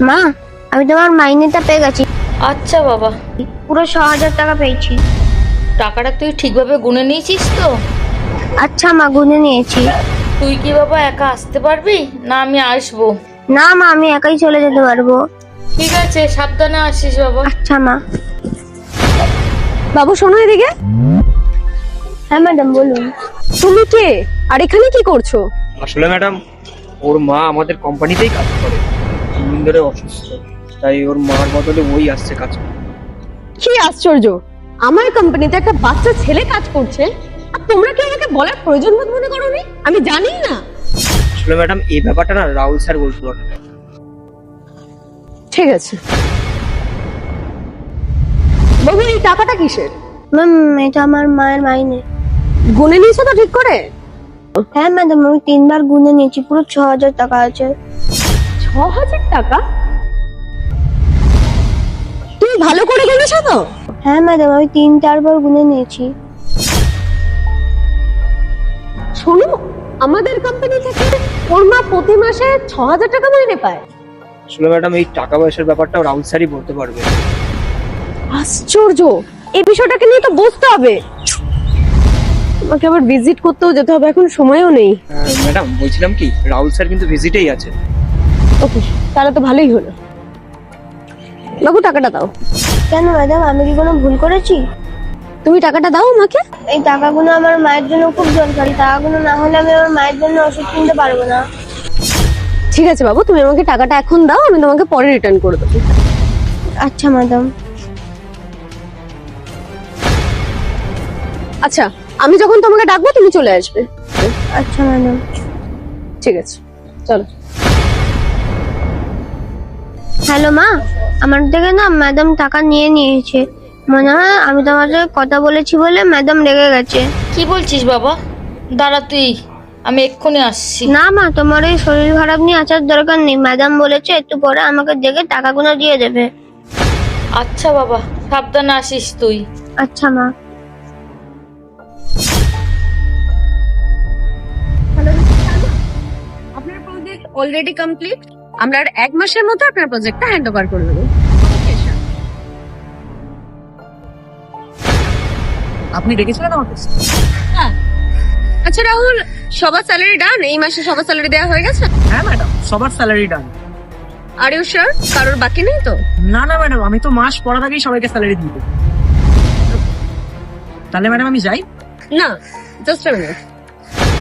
মা, আমি তোমার মাইনেটা পেয়ে গেছি। আচ্ছা বাবা, পুরো 6,000 টাকা পেয়েছি। টাকাটা তুই ঠিকভাবে গুনে নিয়েছিস তো? আচ্ছা মা, গুনে নিয়েছি। তুই কি বাবা একা আসতে পারবি, না আমি আসবো? না মা, আমি একাই চলে যেতে পারবো। ঠিক আছে, সাবধানে আসিস বাবা। আচ্ছা মা। বাবু শোনো এদিকে। হ্যাঁ ম্যাডাম, বলুন। তুমি কে আর এখানে কি করছো? আসলে ম্যাডাম, ওর মা আমাদের কোম্পানিতেই কাজ করে, 3 দিন ধরে অসুস্থ, তাই ওর মার বদলে ওই আসছে কাজ করতে। কি আশ্চর্য, আমার কোম্পানিতে একটা বাচ্চা ছেলে কাজ করছে আর তোমরা কি আমাকে বলার প্রয়োজন বোধ মনে করোনি? আমি জানি না। আসলে ম্যাডাম, এই ব্যাপারটা না রাহুল স্যার বলছিল। ঠিক আছে বাবু, এই টাকাটা কিসের? ম্যাম, এটা আমার মায়ের মাইনে। গুনে নিয়েছো তো ঠিক করে? হ্যাঁ ম্যাডাম, আমি 3বার গুনে নিয়েছি, পুরো 6,000 টাকা আছে। 6,000 টাকা? তুমি ভালো করে গুনেছো তো? হ্যাঁ ম্যাডাম, আমি 3-4বার গুনে নিয়েছি। শোনো, আমাদের কোম্পানি থেকে ওর মা প্রতি মাসে 6,000 টাকা মাইনে পায়। আসলে ম্যাডাম, এই টাকা পয়সার ব্যাপারটা রাহুল স্যারই বলতে পারবে। আশ্চর্য, এই বিষয়টাকে নিয়ে তো বুঝতে হবে। আমাকে আবার ভিজিট করতেও যেতে হবে, এখন সময়ও নেই। ম্যাডাম, বলছিলাম কি, রাহুল স্যার কিন্তু ভিজিটেই আছে। ওকে, তাহলে তো ভালোই হলো। বাবু টাকাটা দাও। কেন ম্যাডাম, আমি কি কোনো ভুল করেছি? তুমি টাকাটা দাও আমাকে। এই টাকাগুলো আমার মায়ের জন্য খুব দরকারি। টাকাগুলো না হলে আমি আমার মায়ের জন্য ওষুধ কিনতে পারবো না। ঠিক আছে বাবু, তুমি আমাকে টাকাটা এখন দাও, আমি তোমাকে পরে রিটার্ন করে দেবো। আচ্ছা ম্যাডাম। আচ্ছা, আমি যখন তোমাকে ডাকবো তুমি চলে আসবে। আচ্ছা ম্যাডাম। ঠিক আছে, চলো। হ্যালো মা, আমার থেকে না ম্যাডাম টাকা নিয়ে নিয়েছে। মনে হয় আমি তোমার সাথে কথা বলেছি বলে ম্যাডাম রেগে গেছে। কি বলছিস বাবা? দাঁড়া তুই, আমি এক্ষুনি আসছি। না মা, তোমার এই শরীর খারাপ নিয়ে আসার দরকার নেই। ম্যাডাম বলেছে একটু পরে আমাকে দেখে টাকাগুলো দিয়ে দেবে। আচ্ছা বাবা, সাবধানে আসিস তুই। আচ্ছা মা। আপনার প্রজেক্ট অলরেডি কমপ্লিট। আমরা আর 1 মাসের মধ্যে আপনার প্রজেক্টটা হ্যান্ড ওভার করে দেবো। আপনি ডেকেছিলেন আমাকে? হ্যাঁ। আচ্ছা রাহুল, সবার স্যালারি ডান? এই মাসে সবার স্যালারি দেওয়া হয়ে গেছে? হ্যাঁ ম্যাডাম, সবার salary done. Are you sure? কারোর বাকি নেই তো? না না ম্যাডাম, আমি তো মাস পড়ার আগেই সবাইকে স্যালারি দিয়ে দেবো। তাহলে ম্যাডাম আমি যাই? না, জাস্ট আ মিনিট।